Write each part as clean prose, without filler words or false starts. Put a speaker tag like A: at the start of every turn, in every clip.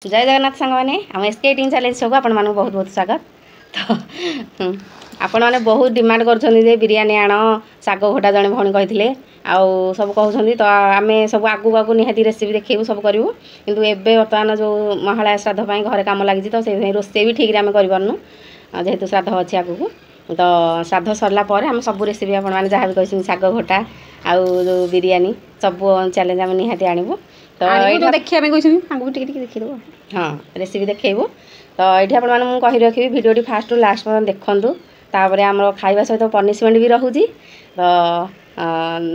A: जय जगन्नाथ सांग मैंने आम एसके ईटिंग चैलेंज सब आपण मानक बहुत बहुत स्वागत। तो आपण मैंने बहुत डिमांड कर बिरियानी आण शाग घोटा जड़े भौणी कही आउ सब कहते तो आम सब आगू आगू निहाती रेसिपी देखू सब करूँ किंतु एबे बर्तमान जो महालय श्राद्ध घरे कम लगी तो से रोसे भी ठीक आम करूँ जेहेतु श्राद्ध अच्छी आगू तो श्राद्ध सरला आम सब रेसिपी आपने जहाँ भी कही शाग घोटा आउ जो बिरियानी सब चैलेंज आम निहाती आणबू तो
B: देखिए देखिए
A: हाँ रेसिपी देखू तो ये आपको कही रखी भिडियो फास्ट लास्ट पर्यटन देखूँ तापर आम खाଇବା सहित पनिशमेंट भी रोचे तो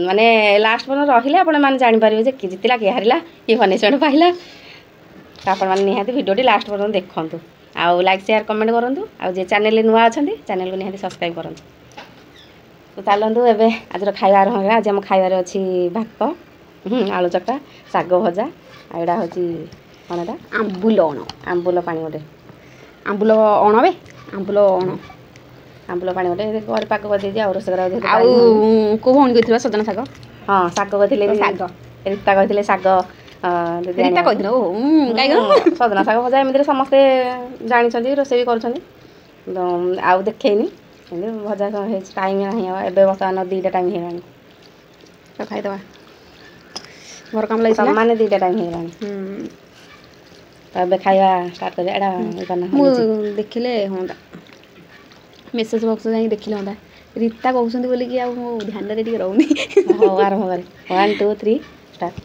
A: माने लास्ट पर्यटन रहिले आपने जानीपारे कि जितला किए हारा कि पनिशमेंट पाइला तो आपने निहाती भिडियो लास्ट पर्यटन देखूँ आउ लाइक शेयर कमेंट करूँ आउ चैनल नुआ अच्छा चैनल को निहाती सब्सक्राइब करूँ। तो चलतु एवं आज खाଇବା आरंभ करा। आज आम खाइबार अच्छी भात आलू चक्का शाग भजा आईटा हूँ कौन एटा
B: आंबुल अण
A: आंबुल पानी गोटे
B: आंबुल अण बे आंबुल अण
A: आंबुल पानी गोटे घर पाक कर आ रोष
B: को भौणी कही सजना शाग
A: हाँ शाग कहते
B: शाग
A: रीता कहते शाग
B: रीता कही
A: सजना शाग भजा एमती समस्ते जानी रोषे भी कर आउ देखनी भजा टाइम ना एवं बर्तमान 2टा टाइम हो
B: तो खाईदे घर कम लगे
A: सामान 2टा टाइम हो तो खाଇବା स्टार्ट कर
B: देखिले हाँ मेसेज बक्स जाए देखिले हाँ रीता कहते बोल कि मो ध्यान टे रोनी
A: हाँ आरंभ करे 1 2 3 स्टार्ट।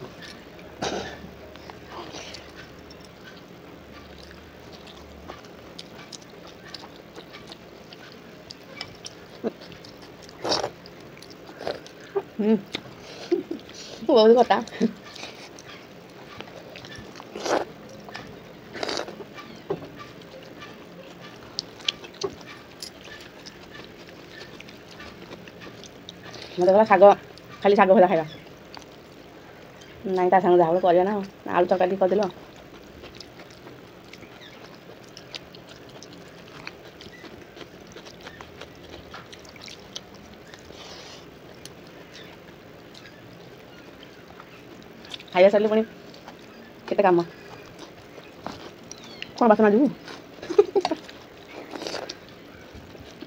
B: बहुत खटा
A: मतलब शाग खाली शाग भजा खाଇବା नाई ता संग जाहल करिया ना आलू तरकारी करदेल खाଇବା सरले पुणी केते काम
B: कौन बासन माजू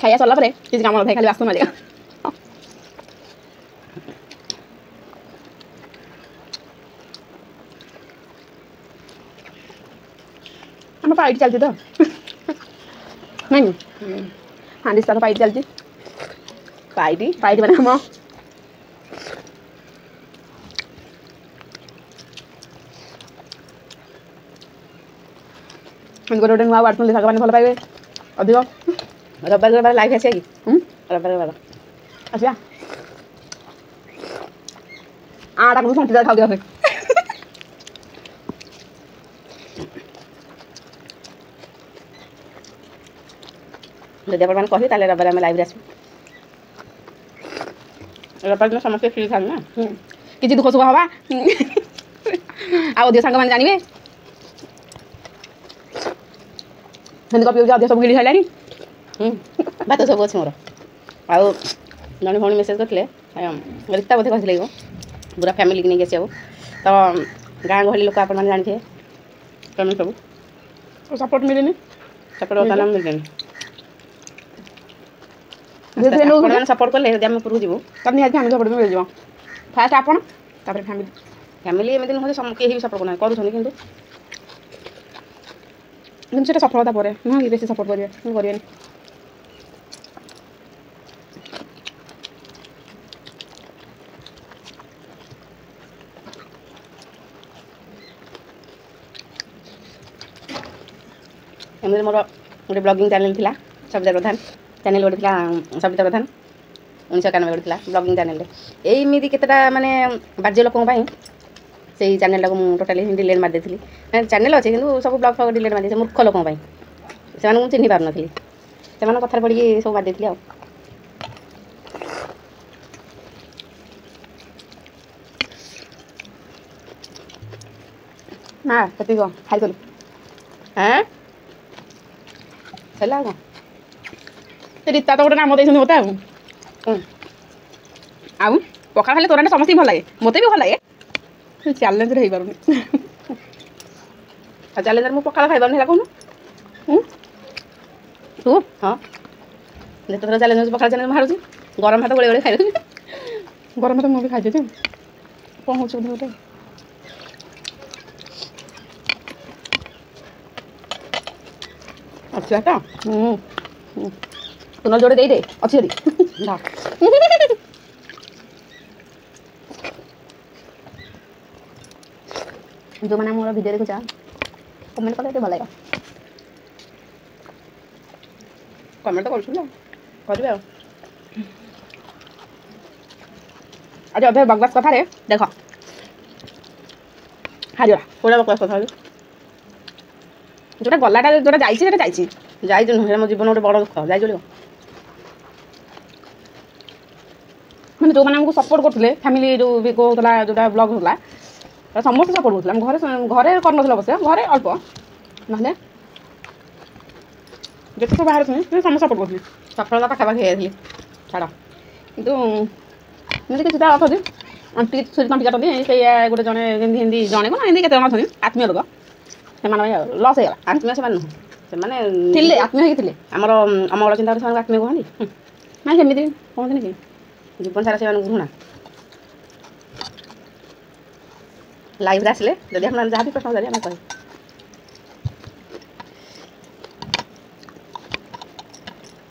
B: खाइया सरला परे किसी काम नଥାଏ खाली बासन माजिगा हम पाइट चलती तो नहीं हाँ दिस तो पाइट चलती पाइट बना हम गोटे गोटे नुआ बाटुले शाग मैंने भल पाइबे अधिक
A: रविवार लाइव आसिया कि रविवार
B: आसिया आटा को संटी खाऊ दिया
A: जदि आप कहे ताले रविवार आम लाइव आसू रविवार दिन समस्त फ्री था ना
B: किसी दुख सुख हवा आदि सांग मैंने जानवे हिंदी कपी अधिक सब गिड़ी खाइलानी
A: भात सब अच्छे मोर आउ जड़े भौणी मेसेज करते रीता बोधे कहते पूरा फैमिली नहीं आस तो गाँ गहली लोक आप जानते कमेंट सब
B: सपोर्ट मिलेनि
A: सपोर्ट मिले सपोर्ट कले आम उपरକୁ जीवु
B: तब निहाती फैमिली सपोर्ट मिल जाओ फास्ट आपण तापर फैमिली
A: फैमिली एमती नुह केही भी सपोर्ट करना करूँ किंतु
B: जिनसे सफलता पर नुह कि बेसी सपोर्ट करें
A: एमती मोर गोटे ब्लॉगिंग चैनल थिला सबिता प्रधान चैनल गोटे थिला सबिता प्रधान 1991 गोटे थिला ब्लॉगिंग चैनल एमती केतेटा माने बाज्य लोकों से चैनल को टोटाली डिलीट मार देती चैनल अच्छे कि सब ब्लॉग फ्लग डिलीट मार मूर्ख लोकों से चिन्ह पार नी से कथा पड़ी सब मार देती
B: ना कति खाई कलु
A: हाँ चला कौन
B: रीता तो गोटे नाम दे मत आउ पखाड़ खाली तोरा समस्त भल लगे मत भी भल लगे चैलेंज हो पार ଚ୍ୟାଲେଞ୍ଜରେ ମୁଁ ପଖାଳ ଖାଇବାନି ହେଲା କହୁନୁ
A: ତୁ ହଁ ଯେତେଥର ଚ୍ୟାଲେଞ୍ଜ ହେଉଛି ପଖାଳ ଚ୍ୟାଲେଞ୍ଜ ବାହାରୁଛି ଗରମ ଭାତ ଗୋଳି ଗୋଳି ଖାଇଦେଉଛି
B: ଗରମ ଭାତ ମୁଁ ବି ଖାଇଦେବି କ'ଣ ହେଉଛି ବୋଧେ ଗୋଟେ ଅଛି ତ ତୁ ନ ଯୋଡ଼େ ଦେଇଦେ ଅଛି ଯଦି ଯେଉଁମାନେ ଆମର ଭିଡ଼ିଓ ଦେଖୁଛ କମେଣ୍ଟ କଲେ ଟିକେ ଭଲ ଲାଗିବ କମେଣ୍ଟ ତ କରୁଛୁ ନା କରିବେ ଆଉ ଆଜି ଅଧେ ବକବାସ କଥାରେ ଦେଖ ହାରିଗଲା କୋଉଟା ବକବାସ କଥା ହଉଛି ଯୋଉଟା ଗଲାଟା ଯୋଉଟା ଯାଇଛି ସେଟା ଯାଇଛି
A: ଯାଇଛି ନୁହେଁ ମୋ ଜୀବନ ଗୋଟେ ବଡ଼ ଦୁଃଖ ଯାଇଛି ବୋଲି
B: ମାନେ ଯେଉଁମାନେ ଆମକୁ ସପୋର୍ଟ କରୁଥିଲେ ଫ୍ୟାମିଲି ଯେଉଁ ବି କହୁଥିଲା ଯେଉଁଟା ବ୍ଲଗ୍ ହେଉଥିଲା ସମସ୍ତେ ସପୋର୍ଟ କରୁଥିଲେ ଆମ ଘରେ ଘରେ କରିନଥିଲେ ଅବଶ୍ୟ ଘରେ ଅଳ୍ପ ନହେଲେ ଯେତେ ସବୁ ବାହାରେ ସମସ୍ତେ ସପୋର୍ଟ କରୁଥିଲେ
A: ସଫଳତା ପାଖାପାଖି ହେଇଯାଇଥିଲି ଛାଡ଼
B: କିନ୍ତୁ ଏମିତି କିଛିଟା ଅଛନ୍ତି ଆଣ୍ଟି ଛୁରୀ ତଣ୍ଟି କାଟନ୍ତି ସେଇଆ ଗୋଟେ ଜଣେ ଯେମିତି ହିନ୍ଦୀ ଜଣେ କ'ଣ ଏମିତି କେତେ ଜଣ ଅଛନ୍ତି ଆତ୍ମୀୟ ଲୋକ ସେମାନେ ପାଇଁ ଆଉ ଲସ୍ ହେଇଗଲା
A: ଆତ୍ମୀୟ ସେମାନେ ନୁହଁ ସେମାନେ
B: ଥିଲେ ଆତ୍ମୀୟ ହେଇକି ଥିଲେ
A: ଆମର ଅମଳ ଚିନ୍ତାରେ ସେମାନଙ୍କୁ ଆତ୍ମୀୟ କୁହନ୍ତି
B: ନାଇଁ ସେମିତି କହନ୍ତିନି କି
A: ଜୀବନ ସାରା ସେମାନଙ୍କୁ ଘୃଣା ଲାଇଭ୍ରେ ଆସିଲେ ଯଦି ଆପଣ ଯାହା ବି ପ୍ରଶ୍ନ ପଚାରିବେ ଆମେ କହିବୁ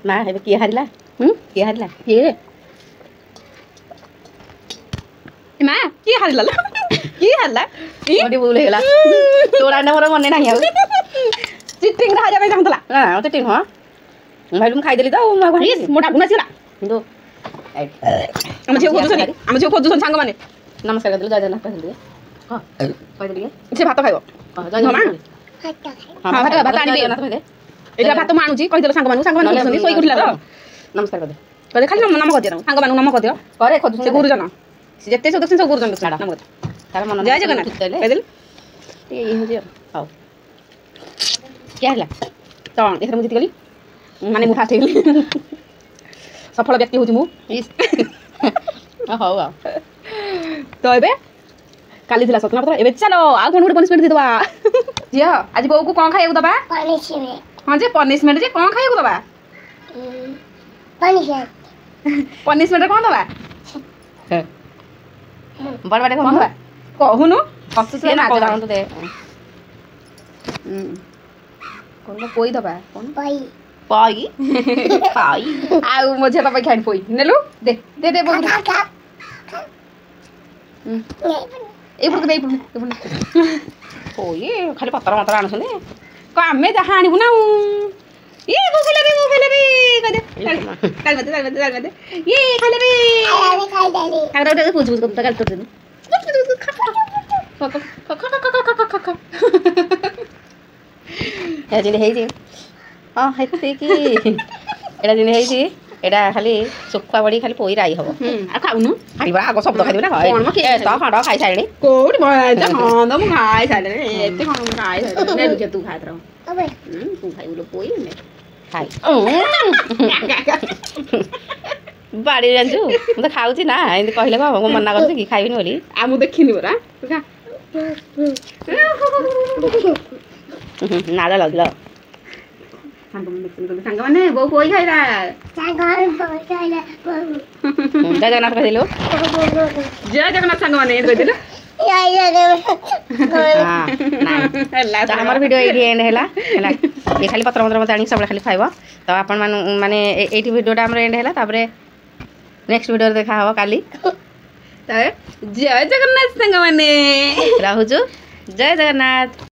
A: ମା ଏବେ କିଏ ହାରିଲା କିଏ ହାରିଲା
B: କିଏ ମା କିଏ ହାରିଲା କିଏ ହାରିଲା
A: ଟିକେ ଭୁଲ ହେଇଗଲା ତୋର ଆଣ୍ଡେ ମୋର ମନେ ନାହିଁ ଆଉ
B: ଚିଟିଂରେ ହାରିବା ପାଇଁ ଚାହୁଁଥିଲା
A: ନା ମୋତେ ଟିକେ ହଁ ମୁଁ ଭାବିଲି ମୁଁ ଖାଇଦେଲି ତ ଆଉ ମୁଁ
B: ମୋ ଡାକୁନ ଆସିଗଲା
A: କିନ୍ତୁ
B: ଆମ ଝିଅ ଖୋଜୁଛନ୍ତି ସାଙ୍ଗମାନେ
A: ନମସ୍କାର କରିଦେଲୁ ଜୟ ଜଗନ୍ନାଥ କହିଦେଲି ହଁ କହିଦେଲି ଟିକେ
B: ସେ ଭାତ ଖାଇବ
A: ଜୟ ଜଗନ୍ନାଥ
B: ଭାତ ଆଣିବେ ଏଇଟା ଭାତ ମୁଁ ଆଣୁଛି କହିଦେଲ ସାଙ୍ଗମାନଙ୍କୁ ସାଙ୍ଗମାନେ ଶୋଇ ଉଠିଲା ତ
A: ନମସ୍କାର କରିଦେ
B: କହିଲେ ଖାଲି ନମ କରିଦିଅ ସାଙ୍ଗମାନଙ୍କୁ ନମ କରିଦିଅ
A: କରେ ଖୋଜୁଛି
B: ସେ ଗୁରୁଜନ ଯେତେ ସବୁ ଦେଖୁଛନ୍ତି ସବୁ ଗୁରୁଜନ ନମ
A: ତାର ମନ
B: ଜୟ ଜଗନ୍ନାଥ କହିଦେଲି
A: ଟିକେ ଇଏ ହେଉଛି ଆଉ ହଉ କିଏ ହେଲା
B: ତ ଏଥିରେ ମୁଁ ଜିତିଗଲି ମାନେ ମୁଁ ଫାଷ୍ଟ ହେଇଗଲି ସଫଳ ବ୍ୟକ୍ତି ହେଉଛି ମୁଁ
A: ହଉ ଆଉ
B: ତ ଏବେ କାଲି ଥିଲା ସତ୍ୟନାପତ୍ର ଏବେ ଚାଲ ଆଉ କ'ଣ ଗୋଟେ ପନିସମେଣ୍ଟ ଦେଇଦେବା ଝିଅ ଆଜି ବୋଉକୁ କ'ଣ ଖାଇବାକୁ ଦେବା ହଁ ଯେ ପନିସମେଣ୍ଟ ଯେ କ'ଣ ଖାଇବାକୁ ଦେବା ପନିସମେଣ୍ଟରେ କ'ଣ ଦେବା
A: ବଡ଼ ବାଟେ
B: କ'ଣ ଦେବା କହୁନୁ
A: ଦେ
B: କ'ଣ ପୋଇ ଦେବା କ'ଣ
A: ପଇ
B: ଆଉ ମୋ ଝିଅ ପାଇଁ ଖାଣି ପୋଇ ନେଲୁ ଦେ ଦେ ଦେ ବୋଉ ଏଇପଟକୁ ଦେ
A: ପଇ ଖାଲି ପତ୍ର ମତ୍ର ଆଣୁଛନ୍ତି
B: ଆମେ ଯାହା ଆଣିବୁ ନା ଇଏ ବୋଉ ଖାଇଲେ ରେ କହିଦେ ଇଏ ଖାଇଲେ ରେ ପୁଛୁ ପୁଛୁ କରୁତା କାଲି ତୋର
A: এটা ଯେମିତି ହେଇଛି ହଁ ହେତିକି ଏଇଟା ଯେମିତି ହେଇଛି ଏଇଟା ଖାଲି ଶୁଖୁଆ ବଡ଼ି ଖାଲି ପୋଇ ରାଇ ହବ
B: ଆଉ ଖାଉନୁ
A: ଖାଇବା ଆଗ ଶବ୍ଦ ଖାଇଦେବି ନା ତ ଖଣ୍ଡ ଖାଇସାରିଣି
B: କୋଉଠି ହଁ ତ ମୁଁ ଖାଇସାରିଲିଣି ଏତେ କ'ଣ ମୁଁ ଖାଇସାରିଲିଣି ତୁ ଖାଇଥର ତୁ ଖାଇବୁ ପୋଇ
A: ଖାଇ ବାଡ଼ି ଜାଣିଛୁ ମୁଁ ତ ଖାଉଛି ନା ଏମିତି କହିଲେ କ'ଣ ମୁଁ ମନା କରୁଛି କି ଖାଇବିନି ବୋଲି
B: ଆଉ ମୁଁ ଦେଖିନି ପରା
A: ନାଳ ଲାଗିଲ
B: ସାଙ୍ଗମାନେ ବୋଉ ପୋଇ ଖାଇଲା
A: ଜୟ ଜଗନ୍ନାଥ କହିଦେଲୁ
B: ଜୟ ଜଗନ୍ନାଥ ସାଙ୍ଗମାନେ କହିଦେଲୁ
A: ଆମର ଭିଡ଼ିଓ ଏଇଠି ଏଣ୍ଡ ହେଲା ହେଲା ଏ ଖାଲି ପତ୍ର ମତ୍ର ମତେ ଆଣିକି ସବୁବେଳେ ଖାଲି ଖାଇବ ତ ଆପଣ ମାନେ ଏଇଠି ଭିଡ଼ିଓଟା ଆମର ଏଣ୍ଡ ହେଲା ତାପରେ ନେକ୍ସଟ ଭିଡ଼ିଓରେ ଦେଖା ହବ କାଲି
B: ଜୟ ଜଗନ୍ନାଥ ସାଙ୍ଗମାନେ
A: ରହୁଛୁ ଜୟ ଜଗନ୍ନାଥ।